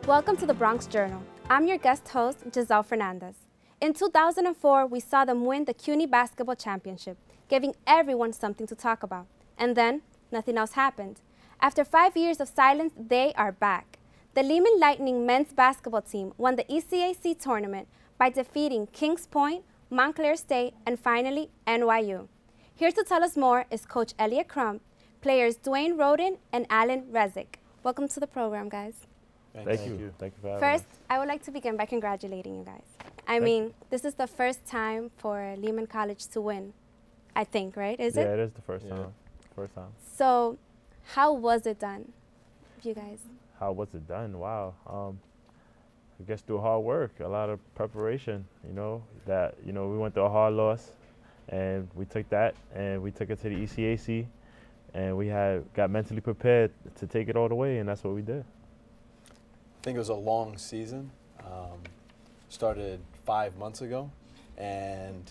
Welcome to the Bronx Journal. I'm your guest host, Giselle Fernandez. In 2004, we saw them win the CUNY Basketball Championship, giving everyone something to talk about. And then, nothing else happened. After 5 years of silence, they are back. The Lehman Lightning men's basketball team won the ECAC tournament by defeating Kings Point, Montclair State, and finally, NYU. Here to tell us more is Coach Elliot Crump, players Dwayne Roden and Alan Rezick. Welcome to the program, guys. Thank you. Thank you for having First, us. I would like to begin by congratulating you guys. I mean, this is the first time for Lehman College to win, I think, right? Is it? Yeah, it is the first time. First time. So, how was it done, you guys? How was it done? Wow. I guess through hard work, a lot of preparation, we went through a hard loss and we took that and we took it to the ECAC and we got mentally prepared to take it all the way, and that's what we did. I think it was a long season. Started 5 months ago, and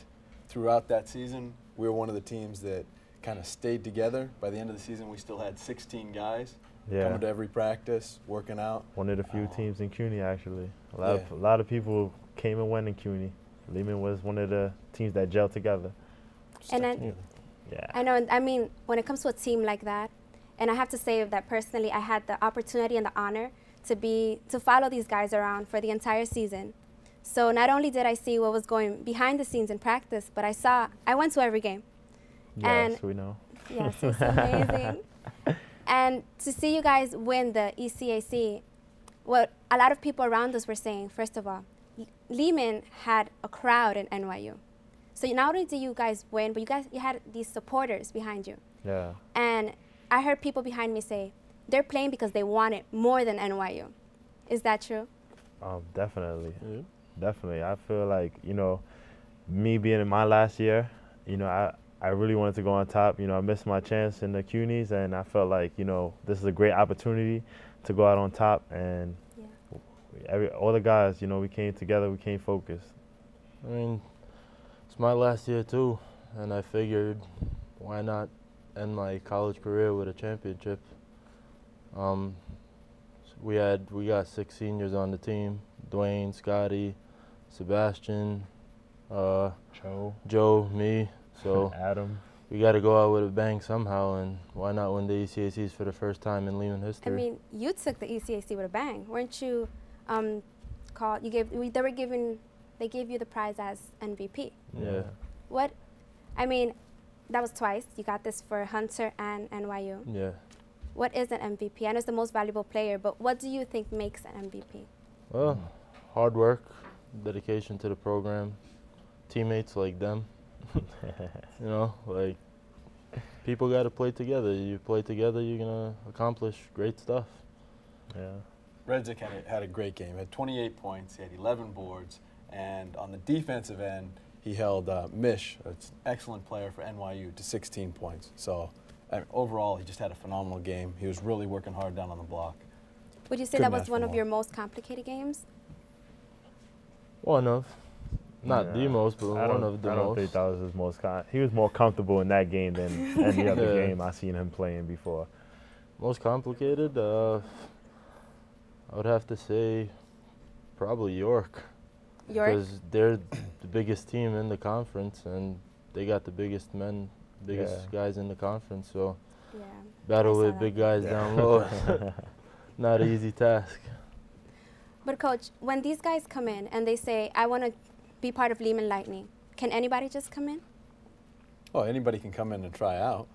throughout that season, we were one of the teams that kind of stayed together. By the end of the season, we still had 16 guys coming to every practice, working out. One of the few teams in CUNY, actually. A lot of people came and went in CUNY. Lehman was one of the teams that gelled together. And then, I know, I mean, when it comes to a team like that, and I have to say that personally, I had the opportunity and the honor to follow these guys around for the entire season. So not only did I see what was going behind the scenes in practice, but I went to every game. Yes, we know. Yes, it's amazing. And to see you guys win the ECAC, what a lot of people around us were saying, first of all, Lehman had a crowd in NYU. So not only did you guys win, but you had these supporters behind you. Yeah. And I heard people behind me say, they're playing because they want it more than NYU. Is that true? Definitely. Definitely. I feel like, me being in my last year, I really wanted to go on top. I missed my chance in the CUNYs, and I felt like, this is a great opportunity to go out on top. And all the guys, we came together, we came focused. I mean, it's my last year too, and I figured why not end my college career with a championship. We got 6 seniors on the team: Dwayne, Scotty, Sebastian, Joe, me. So Adam. We got to go out with a bang somehow, and why not win the ECACs for the first time in Lehman history? I mean, you took the ECAC with a bang, weren't you? They gave you the prize as MVP. Yeah. What? I mean, that was twice. You got this for Hunter and NYU. Yeah. What is an MVP? I know it's the most valuable player, but what do you think makes an MVP? Well, hard work, dedication to the program, teammates like them. Like, people got to play together. You play together, you're going to accomplish great stuff. Yeah. Rezick had a great game. He had 28 points, he had 11 boards, and on the defensive end, he held Mish, an excellent player for NYU, to 16 points. So overall, he just had a phenomenal game. He was really working hard down on the block. Would you say that was one of your most complicated games? One of. Not the most, but one of the most. I don't think that was his most he was more comfortable in that game than any other game I've seen him playing before. Most complicated? I would have to say probably York. York? Because they're the biggest team in the conference, and they got the biggest guys in the conference. So battle with big guys down low, not an easy task. But Coach, when these guys come in and they say, I want to be part of Lehman Lightning, can anybody just come in? Oh, anybody can come in and try out.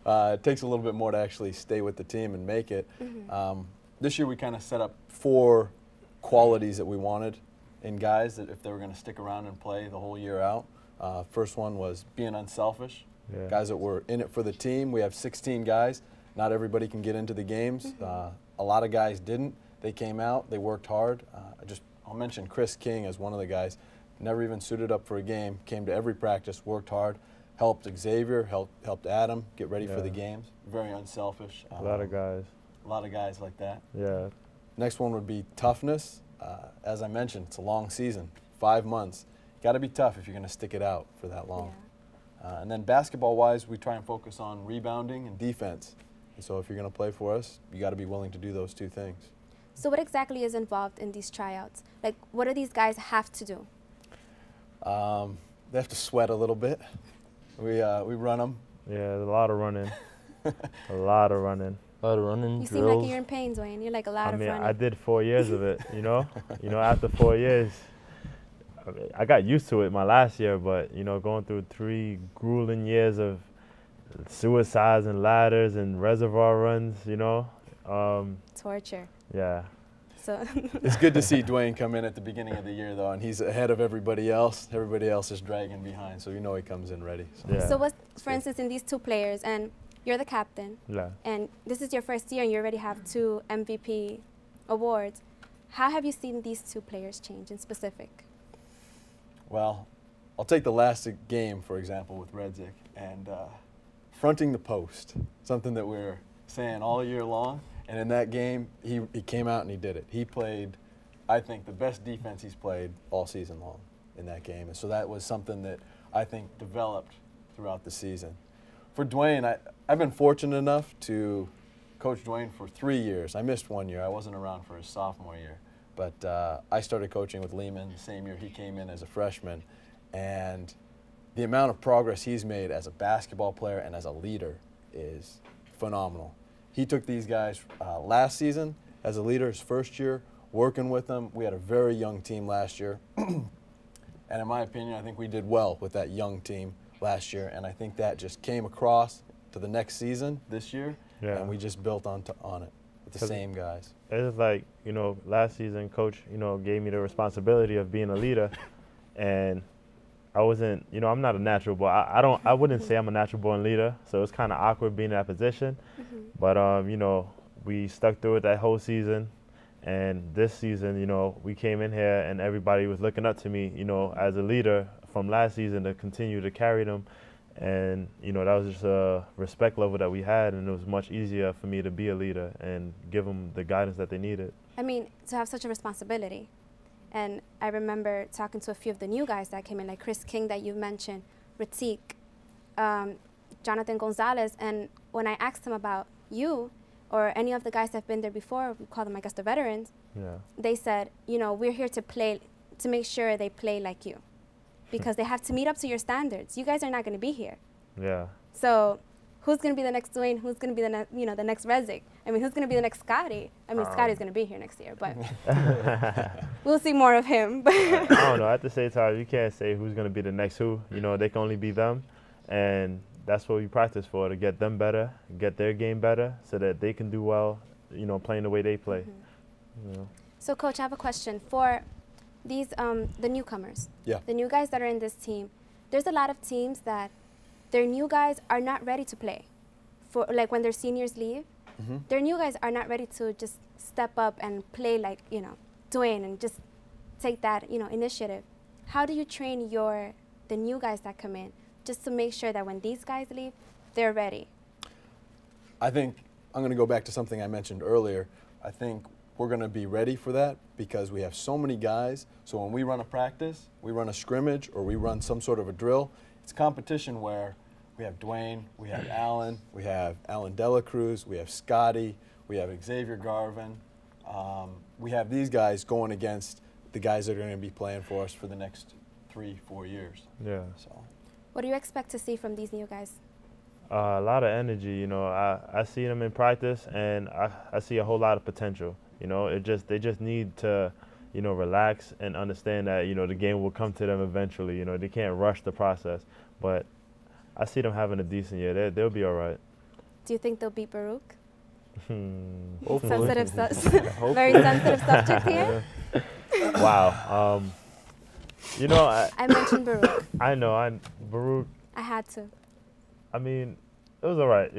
It takes a little bit more to actually stay with the team and make it. This year we kind of set up 4 qualities that we wanted in guys that if they were going to stick around and play the whole year out. First one was being unselfish. Guys that were in it for the team. We have 16 guys. Not everybody can get into the games. A lot of guys didn't. They came out, they worked hard. I'll mention Chris King as one of the guys. Never even suited up for a game, came to every practice, worked hard, helped Xavier, helped Adam get ready for the games. Very unselfish. A lot of guys. A lot of guys like that. Yeah. Next one would be toughness. As I mentioned, it's a long season, 5 months. Got to be tough if you're going to stick it out for that long. And then basketball-wise, we try and focus on rebounding and defense. And so if you're going to play for us, you got to be willing to do those 2 things. So what exactly is involved in these tryouts? Like, what do these guys have to do? They have to sweat a little bit. We run them. Yeah, there's a lot of running. A lot of running. A lot of running, You drills. seem like you're in pain, Dwayne. You're like a lot of running. I did 4 years of it, you know? After 4 years, I got used to it my last year, but, going through 3 grueling years of suicides and ladders and reservoir runs, Torture. Yeah. So It's good to see Dwayne come in at the beginning of the year, though, and he's ahead of everybody else. Everybody else is dragging behind, so he comes in ready. So, Yeah. So what, for instance, in these 2 players, and you're the captain, Yeah. and this is your first year, and you already have 2 MVP awards. How have you seen these 2 players change in specific? Well, I'll take the last game, for example, with Redzik, and fronting the post, something that we're saying all year long. And in that game, he came out and he did it. He played, I think, the best defense he's played all season long in that game. And so that was something that I think developed throughout the season. For Dwayne, I've been fortunate enough to coach Dwayne for 3 years. I missed 1 year. I wasn't around for his sophomore year. But I started coaching with Lehman the same year he came in as a freshman. And the amount of progress he's made as a basketball player and as a leader is phenomenal. He took these guys last season as a leader, his first year, working with them. We had a very young team last year. And in my opinion, I think we did well with that young team last year. And I think that just came across to the next season this year. Yeah. And we just built on it with the same guys. It's like, last season, Coach, gave me the responsibility of being a leader. And I wasn't, I'm not a natural born. I wouldn't say I'm a natural born leader. So it's kind of awkward being in that position. But, we stuck through it that whole season. And this season, we came in here and everybody was looking up to me, as a leader from last season to continue to carry them. And, that was just a respect level that we had. And it was much easier for me to be a leader and give them the guidance that they needed. I mean, to have such a responsibility. And I remember talking to a few of the new guys that came in, like Chris King that you mentioned, Ratik, Jonathan Gonzalez. And when I asked them about you or any of the guys that have been there before, we call them, I guess, the veterans, they said, we're here to play, to make sure they play like you. Because they have to meet up to your standards. You guys are not going to be here. Yeah. So who's going to be the next Dwayne? Who's going to be the the next Redzik? I mean, who's going to be the next Scotty? I mean, Scotty's going to be here next year, but we'll see more of him. I don't know. At the same time, you can't say who's going to be the next who. They can only be them. And that's what we practice for, to get them better, get their game better so that they can do well, playing the way they play. So, Coach, I have a question. For these, the newcomers, the new guys that are in this team, there's a lot of teams that their new guys are not ready to play. For like when their seniors leave, their new guys are not ready to just step up and play like, Dwayne and just take that, initiative. How do you train the new guys that come in just to make sure that when these guys leave, they're ready? I think I'm going to go back to something I mentioned earlier. I think we're going to be ready for that because we have so many guys. So when we run a practice, we run a scrimmage, or we run some sort of a drill, it's competition where we have Dwayne, we have Alan Dela Cruz, we have Scotty, we have Xavier Garvin. We have these guys going against the guys that are going to be playing for us for the next 3-4 years. Yeah. So. What do you expect to see from these new guys? A lot of energy. I see them in practice, and I see a whole lot of potential. They just need to, relax and understand that, the game will come to them eventually. They can't rush the process. But I see them having a decent year. They'll be all right. Do you think they'll beat Baruch? Sensitive very sensitive subject here. Wow. I mentioned Baruch. I know. Baruch. I had to. I mean, it was all right.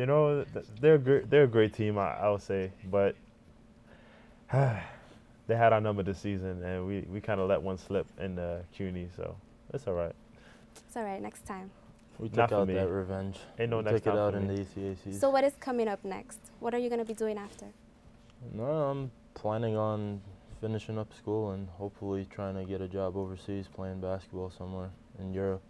They're a great team, I would say. But they had our number this season, and we kind of let one slip in the CUNY, so it's all right. It's all right. Next time. We took out that revenge. Ain't no next time. Take it out in the ECAC. So what is coming up next? What are you going to be doing after? No, I'm planning on finishing up school and hopefully trying to get a job overseas playing basketball somewhere in Europe.